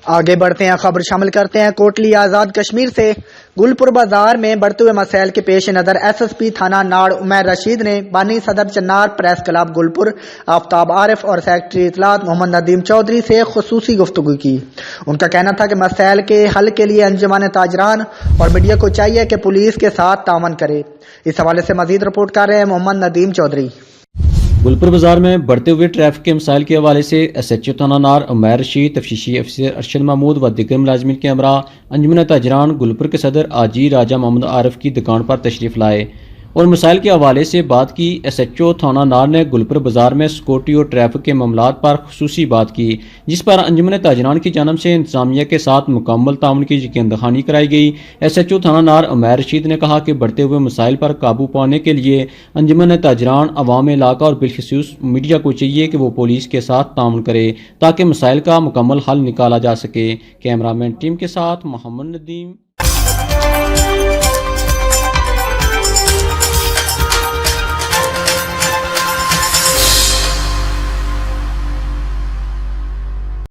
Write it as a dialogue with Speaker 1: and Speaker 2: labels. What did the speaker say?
Speaker 1: آگے بڑھتے ہیں، خبر شامل کرتے ہیں کوٹلی آزاد کشمیر سے۔ گلپور بازار میں بڑھتے ہوئے مسائل کے پیش نظر ایس ایس پی تھانہ ناڑ عمیر رشید نے بانی صدر چنار پریس کلب گلپور آفتاب عارف اور سیکرٹری اطلاعات محمد ندیم چودھری سے خصوصی گفتگو کی۔ ان کا کہنا تھا کہ مسائل کے حل کے لیے انجمن تاجران اور میڈیا کو چاہیے کہ پولیس کے ساتھ تعاون کرے۔ اس حوالے سے مزید رپورٹ کر رہے ہیں محمد ندیم چودھری۔
Speaker 2: گلپور بازار میں بڑھتے ہوئے ٹریفک کے مسائل کے حوالے سے ایس ایچ او تھانہ نار عمیر رشید، تفتیشی افسر ارشد محمود و دیگر ملازمین کے ہمراہ انجمن تاجران گلپور کے صدر آجی راجہ محمد عارف کی دکان پر تشریف لائے اور مسائل کے حوالے سے بات کی۔ ایس ایچ او تھانہ نار نے گلپور بازار میں سیکورٹی اور ٹریفک کے معاملات پر خصوصی بات کی، جس پر انجمن تاجران کی جانب سے انتظامیہ کے ساتھ مکمل تعاون کی یقین دہانی کرائی گئی۔ ایس ایچ او تھانہ نار عمیر رشید نے کہا کہ بڑھتے ہوئے مسائل پر قابو پانے کے لیے انجمن تاجران، عوام علاقہ اور بالخصوص میڈیا کو چاہیے کہ وہ پولیس کے ساتھ تعاون کرے تاکہ مسائل کا مکمل حل نکالا جا سکے۔ کیمرہ مین ٹیم کے ساتھ محمد ندیم۔